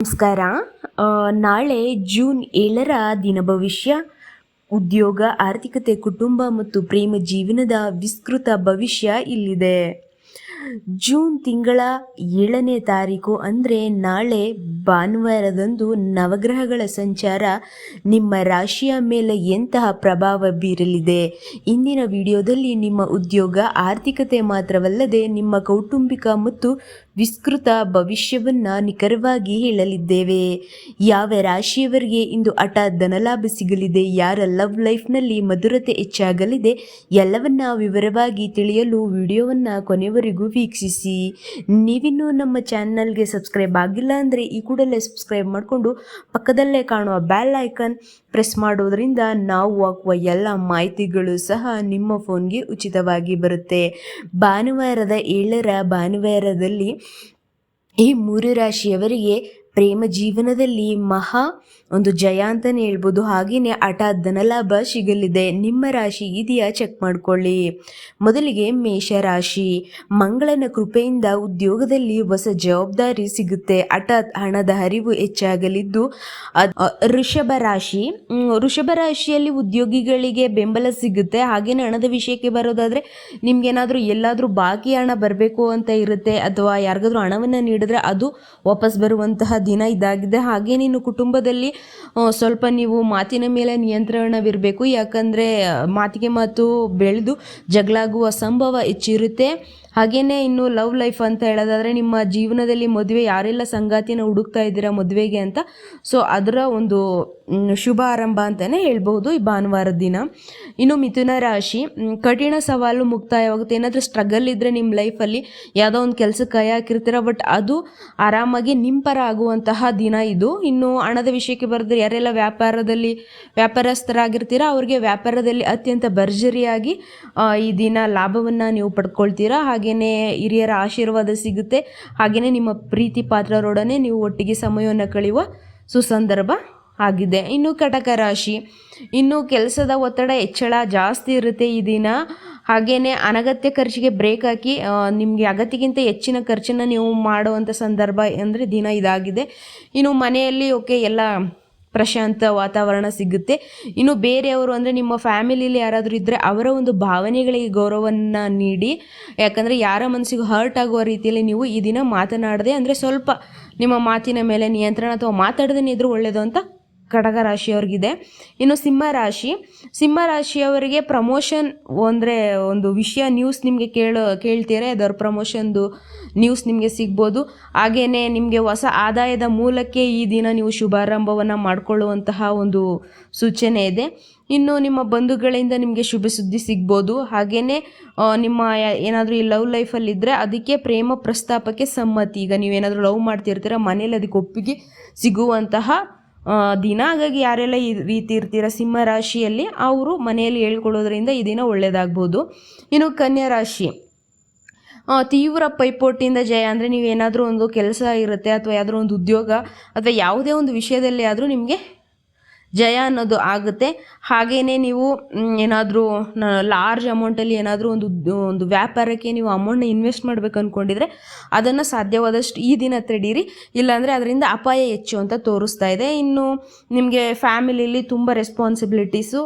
ನಮಸ್ಕಾರ. ನಾಳೆ ಜೂನ್ 7ರ ದಿನ ಭವಿಷ್ಯ, ಉದ್ಯೋಗ, ಆರ್ಥಿಕತೆ, ಕುಟುಂಬ ಮತ್ತು ಪ್ರೇಮ ಜೀವನದ ವಿಸ್ತೃತ ಭವಿಷ್ಯ ಇಲ್ಲಿದೆ. ಜೂನ್ ತಿಂಗಳ 7ನೇ ತಾರೀಕು ಅಂದರೆ ನಾಳೆ ಭಾನುವಾರದಂದು ನವಗ್ರಹಗಳ ಸಂಚಾರ ನಿಮ್ಮ ರಾಶಿಯ ಮೇಲೆ ಎಂತಹ ಪ್ರಭಾವ ಬೀರಲಿದೆ. ಇಂದಿನ ವಿಡಿಯೋದಲ್ಲಿ ನಿಮ್ಮ ಉದ್ಯೋಗ, ಆರ್ಥಿಕತೆ ಮಾತ್ರವಲ್ಲದೆ ನಿಮ್ಮ ಕೌಟುಂಬಿಕ ಮತ್ತು ವಿಸ್ತೃತ ಭವಿಷ್ಯವನ್ನು ನಿಖರವಾಗಿ ಹೇಳಲಿದ್ದೇವೆ. ಯಾವ ರಾಶಿಯವರಿಗೆ ಇಂದು ಹಠಾತ್ ಧನಲಾಭ ಸಿಗಲಿದೆ, ಯಾರ ಲವ್ ಲೈಫ್ನಲ್ಲಿ ಮಧುರತೆ ಹೆಚ್ಚಾಗಲಿದೆ, ಎಲ್ಲವನ್ನ ವಿವರವಾಗಿ ತಿಳಿಯಲು ವಿಡಿಯೋವನ್ನು ಕೊನೆವರೆಗೂ ವೀಕ್ಷಿಸಿ. ನೀವಿನ್ನೂ ನಮ್ಮ ಚಾನಲ್ಗೆ ಸಬ್ಸ್ಕ್ರೈಬ್ ಆಗಿಲ್ಲ ಅಂದರೆ ಈ ಕೂಡಲೇ ಸಬ್ಸ್ಕ್ರೈಬ್ ಮಾಡಿಕೊಂಡು ಪಕ್ಕದಲ್ಲೇ ಕಾಣುವ ಬೆಲ್ ಐಕಾನ್ ಪ್ರೆಸ್ ಮಾಡೋದ್ರಿಂದ ನಾವು ಹಾಕುವ ಎಲ್ಲ ಮಾಹಿತಿಗಳು ಸಹ ನಿಮ್ಮ ಫೋನ್ಗೆ ಉಚಿತವಾಗಿ ಬರುತ್ತೆ. ಭಾನುವಾರದ 7ರ ಭಾನುವಾರದಲ್ಲಿ ಈ 3 ರಾಶಿಯವರಿಗೆ ಪ್ರೇಮ ಜೀವನದಲ್ಲಿ ಮಹಾ ಒಂದು ಜಯ ಅಂತಲೇ ಹೇಳ್ಬೋದು. ಹಾಗೆಯೇ ಹಠಾತ್ ಧನಲಾಭ ಸಿಗಲಿದೆ. ನಿಮ್ಮ ರಾಶಿ ಇದೆಯಾ ಚೆಕ್ ಮಾಡ್ಕೊಳ್ಳಿ. ಮೊದಲಿಗೆ ಮೇಷರಾಶಿ. ಮಂಗಳನ ಕೃಪೆಯಿಂದ ಉದ್ಯೋಗದಲ್ಲಿ ಹೊಸ ಜವಾಬ್ದಾರಿ ಸಿಗುತ್ತೆ. ಹಠಾತ್ ಹಣದ ಹರಿವು ಹೆಚ್ಚಾಗಲಿದ್ದು. ವೃಷಭ ರಾಶಿ. ವೃಷಭ ರಾಶಿಯಲ್ಲಿ ಉದ್ಯೋಗಿಗಳಿಗೆ ಬೆಂಬಲ ಸಿಗುತ್ತೆ. ಹಾಗೆಯೇ ಹಣದ ವಿಷಯಕ್ಕೆ ಬರೋದಾದರೆ ನಿಮ್ಗೇನಾದರೂ ಎಲ್ಲಾದರೂ ಬಾಕಿ ಹಣ ಬರಬೇಕು ಅಂತ ಇರುತ್ತೆ, ಅಥವಾ ಯಾರಿಗಾದ್ರೂ ಹಣವನ್ನು ನೀಡಿದ್ರೆ ಅದು ವಾಪಸ್ ಬರುವಂತಹ ದಿನ ಇದಾಗಿದೆ. ಹಾಗೆ ನೀನು ಕುಟುಂಬದಲ್ಲಿ ಸ್ವಲ್ಪ ನೀವು ಮಾತಿನ ಮೇಲೆ ನಿಯಂತ್ರಣವಿರಬೇಕು. ಯಾಕಂದರೆ ಮಾತಿಗೆ ಮಾತು ಬೆಳೆದು ಜಗಳಾಗುವ ಸಂಭವ ಹೆಚ್ಚಿರುತ್ತೆ. ಹಾಗೆಯೇ ಇನ್ನು ಲವ್ ಲೈಫ್ ಅಂತ ಹೇಳೋದಾದರೆ ನಿಮ್ಮ ಜೀವನದಲ್ಲಿ ಮದುವೆ ಯಾರೆಲ್ಲ ಸಂಗಾತಿನ ಹುಡುಕ್ತಾ ಇದ್ದೀರಾ ಮದುವೆಗೆ ಅಂತ, ಸೊ ಅದರ ಒಂದು ಶುಭ ಆರಂಭ ಅಂತಲೇ ಹೇಳ್ಬೋದು ಈ ಭಾನುವಾರದ ದಿನ. ಇನ್ನು ಮಿಥುನ ರಾಶಿ. ಕಠಿಣ ಸವಾಲು ಮುಕ್ತಾಯವಾಗುತ್ತೆ. ಏನಾದರೂ ಸ್ಟ್ರಗಲ್ ಇದ್ದರೆ ನಿಮ್ಮ ಲೈಫಲ್ಲಿ ಯಾವುದೋ ಒಂದು ಕೆಲಸಕ್ಕೆ ಕೈ ಹಾಕಿರ್ತೀರ, ಬಟ್ ಅದು ಆರಾಮಾಗಿ ನಿಮ್ಮ ಪರ ಆಗುವಂತಹ ದಿನ ಇದು. ಇನ್ನು ಹಣದ ವಿಷಯಕ್ಕೆ ಬರೆದ್ರೆ ಯಾರೆಲ್ಲ ವ್ಯಾಪಾರಸ್ಥರಾಗಿರ್ತೀರ ಅವ್ರಿಗೆ ವ್ಯಾಪಾರದಲ್ಲಿ ಅತ್ಯಂತ ಭರ್ಜರಿಯಾಗಿ ಈ ದಿನ ಲಾಭವನ್ನು ನೀವು ಪಡ್ಕೊಳ್ತೀರಾ. ಹಾಗೆಯೇ ಹಿರಿಯರ ಆಶೀರ್ವಾದ ಸಿಗುತ್ತೆ. ಹಾಗೆಯೇ ನಿಮ್ಮ ಪ್ರೀತಿ ಪಾತ್ರರೊಡನೆ ನೀವು ಒಟ್ಟಿಗೆ ಸಮಯವನ್ನು ಕಳೆಯುವ ಸುಸಂದರ್ಭ ಆಗಿದೆ. ಇನ್ನು ಕಟಕ ರಾಶಿ. ಇನ್ನು ಕೆಲಸದ ಒತ್ತಡ ಹೆಚ್ಚಳ ಜಾಸ್ತಿ ಇರುತ್ತೆ ಈ ದಿನ. ಹಾಗೆಯೇ ಅನಗತ್ಯ ಖರ್ಚಿಗೆ ಬ್ರೇಕ್ ಹಾಕಿ ನಿಮಗೆ ಅಗತ್ಯಕ್ಕಿಂತ ಹೆಚ್ಚಿನ ಖರ್ಚನ್ನು ನೀವು ಮಾಡುವಂಥ ಸಂದರ್ಭ ಅಂದರೆ ದಿನ ಇದಾಗಿದೆ. ಇನ್ನು ಮನೆಯಲ್ಲಿ ಎಲ್ಲ ಪ್ರಶಾಂತ ವಾತಾವರಣ ಸಿಗುತ್ತೆ. ಇನ್ನು ಬೇರೆಯವರು ಅಂದರೆ ನಿಮ್ಮ ಫ್ಯಾಮಿಲಿಯಲ್ಲಿ ಯಾರಾದರೂ ಇದ್ದರೆ ಅವರ ಒಂದು ಭಾವನೆಗಳಿಗೆ ಗೌರವವನ್ನು ನೀಡಿ. ಯಾಕಂದರೆ ಯಾರ ಮನಸ್ಸಿಗೂ ಹರ್ಟ್ ಆಗುವ ರೀತಿಯಲ್ಲಿ ನೀವು ಈ ದಿನ ಮಾತನಾಡದೆ, ಅಂದರೆ ಸ್ವಲ್ಪ ನಿಮ್ಮ ಮಾತಿನ ಮೇಲೆ ನಿಯಂತ್ರಣ ಅಥವಾ ಮಾತಾಡದೇ ಇದ್ರೂ ಒಳ್ಳೆಯದು ಅಂತ ಕಟಕ ರಾಶಿಯವ್ರಿಗಿದೆ. ಇನ್ನು ಸಿಂಹರಾಶಿಯವರಿಗೆ ಪ್ರಮೋಷನ್ ಅಂದರೆ ಒಂದು ವಿಷಯ ನ್ಯೂಸ್ ನಿಮಗೆ ಕೇಳ್ತೀರಾ, ಅದರ ಪ್ರಮೋಷನ್ದು ನ್ಯೂಸ್ ನಿಮಗೆ ಸಿಗ್ಬೋದು. ಹಾಗೆಯೇ ನಿಮಗೆ ಹೊಸ ಆದಾಯದ ಮೂಲಕ್ಕೆ ಈ ದಿನ ನೀವು ಶುಭಾರಂಭವನ್ನು ಮಾಡಿಕೊಳ್ಳುವಂತಹ ಒಂದು ಸೂಚನೆ ಇದೆ. ಇನ್ನು ನಿಮ್ಮ ಬಂಧುಗಳಿಂದ ನಿಮಗೆ ಶುಭ ಸುದ್ದಿ ಸಿಗ್ಬೋದು. ಹಾಗೆಯೇ ನಿಮ್ಮ ಏನಾದರೂ ಈ ಲವ್ ಲೈಫಲ್ಲಿದ್ದರೆ ಅದಕ್ಕೆ ಪ್ರೇಮ ಪ್ರಸ್ತಾಪಕ್ಕೆ ಸಮ್ಮತಿ. ಈಗ ನೀವೇನಾದರೂ ಲವ್ ಮಾಡ್ತಿರ್ತೀರ, ಮನೇಲಿ ಅದಕ್ಕೆ ಒಪ್ಪಿಗೆ ಸಿಗುವಂತಹ ದಿನ. ಹಾಗಾಗಿ ಯಾರೆಲ್ಲ ಈ ರೀತಿ ಇರ್ತೀರ ಸಿಂಹ ರಾಶಿಯಲ್ಲಿ ಅವರು ಮನೆಯಲ್ಲಿ ಹೇಳ್ಕೊಳ್ಳೋದ್ರಿಂದ ಈ ದಿನ ಒಳ್ಳೆಯದಾಗ್ಬೋದು. ಇನ್ನು ಕನ್ಯಾ ರಾಶಿ. ತೀವ್ರ ಪೈಪೋಟಿಯಿಂದ ಜಯ. ಅಂದರೆ ನೀವೇನಾದರೂ ಒಂದು ಕೆಲಸ ಇರುತ್ತೆ ಅಥವಾ ಯಾವುದಾದ್ರೂ ಒಂದು ಉದ್ಯೋಗ ಅಥವಾ ಯಾವುದೇ ಒಂದು ವಿಷಯದಲ್ಲಿ ಆದರೂ ನಿಮಗೆ ಜಯ ಅನ್ನೋದು ಆಗುತ್ತೆ. ಹಾಗೆಯೇ ನೀವು ಏನಾದರೂ ಲಾರ್ಜ್ ಅಮೌಂಟಲ್ಲಿ ಏನಾದರೂ ಒಂದು ವ್ಯಾಪಾರಕ್ಕೆ ನೀವು ಅಮೌಂಟ್ನ ಇನ್ವೆಸ್ಟ್ ಮಾಡಬೇಕು ಅಂದ್ಕೊಂಡಿದ್ರೆ ಅದನ್ನು ಸಾಧ್ಯವಾದಷ್ಟು ಈ ದಿನ ತಡೀರಿ, ಇಲ್ಲಾಂದರೆ ಅದರಿಂದ ಅಪಾಯ ಹೆಚ್ಚು ಅಂತ ತೋರಿಸ್ತಾ ಇದೆ. ಇನ್ನು ನಿಮಗೆ ಫ್ಯಾಮಿಲಿಯಲ್ಲಿ ತುಂಬ ರೆಸ್ಪಾನ್ಸಿಬಿಲಿಟೀಸು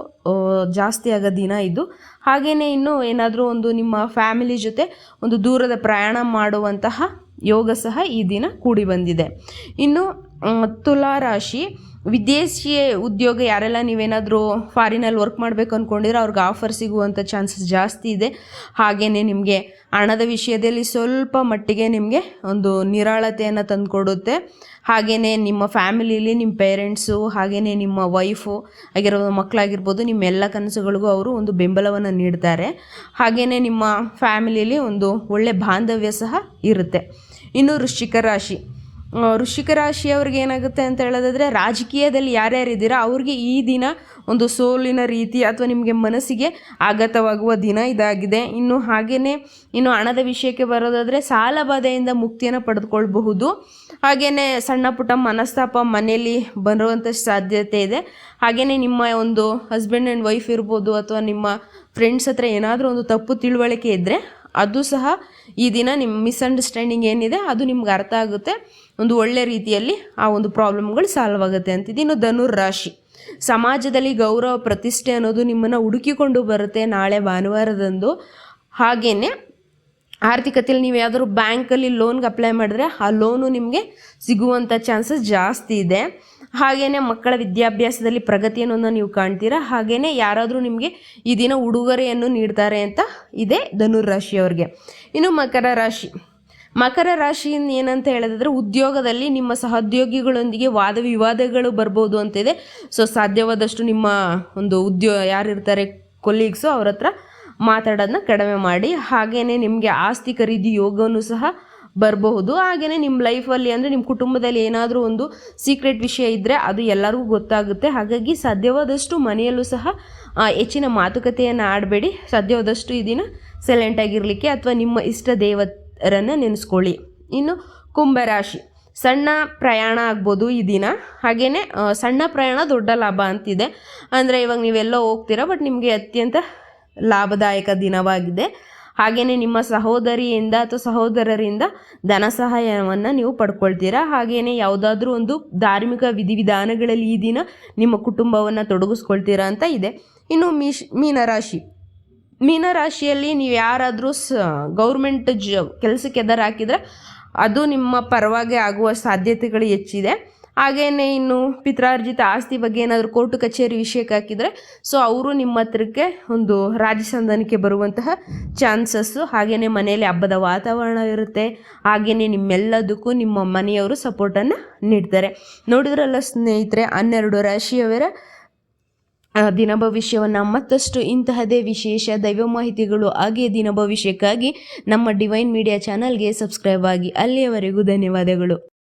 ಜಾಸ್ತಿ ಆಗೋ ದಿನ ಇದು. ಹಾಗೆಯೇ ಇನ್ನು ಏನಾದರೂ ಒಂದು ನಿಮ್ಮ ಫ್ಯಾಮಿಲಿ ಜೊತೆ ಒಂದು ದೂರದ ಪ್ರಯಾಣ ಮಾಡುವಂತಹ ಯೋಗ ಸಹ ಈ ದಿನ ಕೂಡಿ ಬಂದಿದೆ. ಇನ್ನು ತುಲಾ ರಾಶಿ. ವಿದೇಶಿ ಉದ್ಯೋಗ ಯಾರೆಲ್ಲ ನೀವೇನಾದರೂ ಫಾರಿನಲ್ಲಿ ವರ್ಕ್ ಮಾಡಬೇಕು ಅಂದ್ಕೊಂಡಿದ್ರೆ ಅವ್ರಿಗೆ ಆಫರ್ ಸಿಗುವಂಥ ಚಾನ್ಸಸ್ ಜಾಸ್ತಿ ಇದೆ. ಹಾಗೆಯೇ ನಿಮಗೆ ಹಣದ ವಿಷಯದಲ್ಲಿ ಸ್ವಲ್ಪ ಮಟ್ಟಿಗೆ ನಿಮಗೆ ಒಂದು ನಿರಾಳತೆಯನ್ನು ತಂದುಕೊಡುತ್ತೆ. ಹಾಗೆಯೇ ನಿಮ್ಮ ಫ್ಯಾಮಿಲಿಯಲ್ಲಿ ನಿಮ್ಮ ಪೇರೆಂಟ್ಸು ಹಾಗೆಯೇ ನಿಮ್ಮ ವೈಫು ಆಗಿರೋ ಮಕ್ಕಳಾಗಿರ್ಬೋದು, ನಿಮ್ಮೆಲ್ಲ ಕನಸುಗಳಿಗೂ ಅವರು ಒಂದು ಬೆಂಬಲವನ್ನು ನೀಡ್ತಾರೆ. ಹಾಗೆಯೇ ನಿಮ್ಮ ಫ್ಯಾಮಿಲಿಯಲ್ಲಿ ಒಂದು ಒಳ್ಳೆಯ ಬಾಂಧವ್ಯ ಸಹ ಇರುತ್ತೆ. ಇನ್ನು ವೃಶ್ಚಿಕ ರಾಶಿ. ವೃಶ್ಚಿಕ ರಾಶಿಯವ್ರಿಗೆ ಏನಾಗುತ್ತೆ ಅಂತ ಹೇಳೋದಾದರೆ ರಾಜಕೀಯದಲ್ಲಿ ಯಾರ್ಯಾರಿದ್ದೀರಾ ಅವ್ರಿಗೆ ಈ ದಿನ ಒಂದು ಸೋಲಿನ ರೀತಿ ಅಥವಾ ನಿಮಗೆ ಮನಸ್ಸಿಗೆ ಆಘಾತವಾಗುವ ದಿನ ಇದಾಗಿದೆ. ಇನ್ನು ಹಣದ ವಿಷಯಕ್ಕೆ ಬರೋದಾದರೆ ಸಾಲ ಬಾಧೆಯಿಂದ ಮುಕ್ತಿಯನ್ನು ಪಡೆದುಕೊಳ್ಬಹುದು. ಹಾಗೆಯೇ ಸಣ್ಣ ಪುಟ್ಟ ಮನಸ್ತಾಪ ಮನೆಯಲ್ಲಿ ಬರುವಂಥ ಸಾಧ್ಯತೆ ಇದೆ. ಹಾಗೆಯೇ ನಿಮ್ಮ ಒಂದು ಹಸ್ಬೆಂಡ್ ಆ್ಯಂಡ್ ವೈಫ್ ಇರ್ಬೋದು ಅಥವಾ ನಿಮ್ಮ ಫ್ರೆಂಡ್ಸ್ ಹತ್ರ ಏನಾದರೂ ಒಂದು ತಪ್ಪು ತಿಳುವಳಿಕೆ ಇದ್ದರೆ ಅದು ಸಹ ಈ ದಿನ ನಿಮ್ಮ ಮಿಸ್ಅಂಡರ್ಸ್ಟ್ಯಾಂಡಿಂಗ್ ಏನಿದೆ ಅದು ನಿಮ್ಗೆ ಅರ್ಥ ಆಗುತ್ತೆ, ಒಂದು ಒಳ್ಳೆ ರೀತಿಯಲ್ಲಿ ಆ ಒಂದು ಪ್ರಾಬ್ಲಮ್ಗಳು ಸಾಲ್ವ್ ಆಗುತ್ತೆ ಅಂತಿದ್ದು. ಇನ್ನು ಧನುರಾಶಿ, ಸಮಾಜದಲ್ಲಿ ಗೌರವ ಪ್ರತಿಷ್ಠೆ ಅನ್ನೋದು ನಿಮ್ಮನ್ನು ಹುಡುಕಿಕೊಂಡು ಬರುತ್ತೆ ನಾಳೆ ಭಾನುವಾರದಂದು. ಹಾಗೆಯೇ ಆರ್ಥಿಕತೆಯಲ್ಲಿ ನೀವು ಯಾವ್ದಾದ್ರು ಬ್ಯಾಂಕಲ್ಲಿ ಲೋನ್ಗೆ ಅಪ್ಲೈ ಮಾಡಿದ್ರೆ ಆ ಲೋನು ನಿಮಗೆ ಸಿಗುವಂಥ ಚಾನ್ಸಸ್ ಜಾಸ್ತಿ ಇದೆ. ಹಾಗೆಯೇ ಮಕ್ಕಳ ವಿದ್ಯಾಭ್ಯಾಸದಲ್ಲಿ ಪ್ರಗತಿಯನ್ನು ನೀವು ಕಾಣ್ತೀರಾ. ಹಾಗೆಯೇ ಯಾರಾದರೂ ನಿಮಗೆ ಈ ದಿನ ಉಡುಗೊರೆಯನ್ನು ನೀಡ್ತಾರೆ ಅಂತ ಇದೆ ಧನುರಾಶಿಯವರಿಗೆ. ಇನ್ನು ಮಕರ ರಾಶಿ ಏನಂತ ಹೇಳಿದ್ರೆ, ಉದ್ಯೋಗದಲ್ಲಿ ನಿಮ್ಮ ಸಹೋದ್ಯೋಗಿಗಳೊಂದಿಗೆ ವಾದ ವಿವಾದಗಳು ಬರ್ಬೋದು ಅಂತಿದೆ. ಸೊ ಸಾಧ್ಯವಾದಷ್ಟು ನಿಮ್ಮ ಒಂದು ಯಾರಿರ್ತಾರೆ ಕೊಲೀಗ್ಸು ಅವ್ರ ಹತ್ರ ಮಾತಾಡೋದನ್ನ ಕಡಿಮೆ ಮಾಡಿ. ಹಾಗೆಯೇ ನಿಮಗೆ ಆಸ್ತಿ ಖರೀದಿ ಯೋಗವೂ ಸಹ ಬರಬಹುದು. ಹಾಗೆಯೇ ನಿಮ್ಮ ಲೈಫಲ್ಲಿ ಅಂದರೆ ನಿಮ್ಮ ಕುಟುಂಬದಲ್ಲಿ ಏನಾದರೂ ಒಂದು ಸೀಕ್ರೆಟ್ ವಿಷಯ ಇದ್ದರೆ ಅದು ಎಲ್ಲರಿಗೂ ಗೊತ್ತಾಗುತ್ತೆ. ಹಾಗಾಗಿ ಸಾಧ್ಯವಾದಷ್ಟು ಮನೆಯಲ್ಲೂ ಸಹ ಹೆಚ್ಚಿನ ಮಾತುಕತೆಯನ್ನು ಆಡಬೇಡಿ. ಸಾಧ್ಯವಾದಷ್ಟು ಈ ದಿನ ಸೈಲೆಂಟಾಗಿರಲಿಕ್ಕೆ ಅಥವಾ ನಿಮ್ಮ ಇಷ್ಟ ದೇವರನ್ನು ನೆನೆಸ್ಕೊಳ್ಳಿ. ಇನ್ನು ಕುಂಭರಾಶಿ, ಸಣ್ಣ ಪ್ರಯಾಣ ಆಗ್ಬೋದು ಈ ದಿನ. ಹಾಗೆಯೇ ಸಣ್ಣ ಪ್ರಯಾಣ ದೊಡ್ಡ ಲಾಭ ಅಂತಿದೆ. ಅಂದರೆ ಇವಾಗ ನೀವೆಲ್ಲೋ ಹೋಗ್ತೀರಾ, ಬಟ್ ನಿಮಗೆ ಅತ್ಯಂತ ಲಾಭದಾಯಕ ದಿನವಾಗಿದೆ. ಹಾಗೆಯೇ ನಿಮ್ಮ ಸಹೋದರಿಯಿಂದ ಅಥವಾ ಸಹೋದರರಿಂದ ಧನ ಸಹಾಯವನ್ನು ನೀವು ಪಡ್ಕೊಳ್ತೀರಾ. ಹಾಗೆಯೇ ಯಾವುದಾದ್ರೂ ಒಂದು ಧಾರ್ಮಿಕ ವಿಧಿವಿಧಾನಗಳಲ್ಲಿ ಈ ದಿನ ನಿಮ್ಮ ಕುಟುಂಬವನ್ನು ತೊಡಗಿಸ್ಕೊಳ್ತೀರಾ ಅಂತ ಇದೆ. ಇನ್ನು ಮೀನರಾಶಿಯಲ್ಲಿ ನೀವು ಯಾರಾದರೂ ಗೌರ್ಮೆಂಟ್ ಕೆಲಸಕ್ಕೆ ಎದುರು ಹಾಕಿದರೆ ಅದು ನಿಮ್ಮ ಪರವಾಗಿ ಆಗುವ ಸಾಧ್ಯತೆಗಳು ಹೆಚ್ಚಿದೆ. ಹಾಗೆಯೇ ಇನ್ನು ಪಿತ್ರಾರ್ಜಿತ ಆಸ್ತಿ ಬಗ್ಗೆ ಏನಾದರೂ ಕೋರ್ಟು ಕಚೇರಿ ವಿಷಯಕ್ಕೆ ಹಾಕಿದರೆ ಸೊ ಅವರು ನಿಮ್ಮ ಹತ್ರಕ್ಕೆ ಒಂದು ರಾಜಿ ಸಂಧಾನಕ್ಕೆ ಬರುವಂತಹ ಚಾನ್ಸಸ್ಸು. ಹಾಗೆಯೇ ಮನೆಯಲ್ಲಿ ಹಬ್ಬದ ವಾತಾವರಣ ಇರುತ್ತೆ. ಹಾಗೆಯೇ ನಿಮ್ಮೆಲ್ಲದಕ್ಕೂ ನಿಮ್ಮ ಮನೆಯವರು ಸಪೋರ್ಟನ್ನು ನೀಡ್ತಾರೆ. ನೋಡಿದ್ರಲ್ಲ ಸ್ನೇಹಿತರೆ, 12 ರಾಶಿಯವರ ದಿನ ಭವಿಷ್ಯವನ್ನು. ಮತ್ತಷ್ಟು ಇಂತಹದೇ ವಿಶೇಷ ದೈವ ಮಾಹಿತಿಗಳು ಹಾಗೆ ದಿನ ಭವಿಷ್ಯಕ್ಕಾಗಿ ನಮ್ಮ ಡಿವೈನ್ ಮೀಡಿಯಾ ಚಾನಲ್ಗೆ ಸಬ್ಸ್ಕ್ರೈಬ್ ಆಗಿ. ಅಲ್ಲಿಯವರೆಗೂ ಧನ್ಯವಾದಗಳು.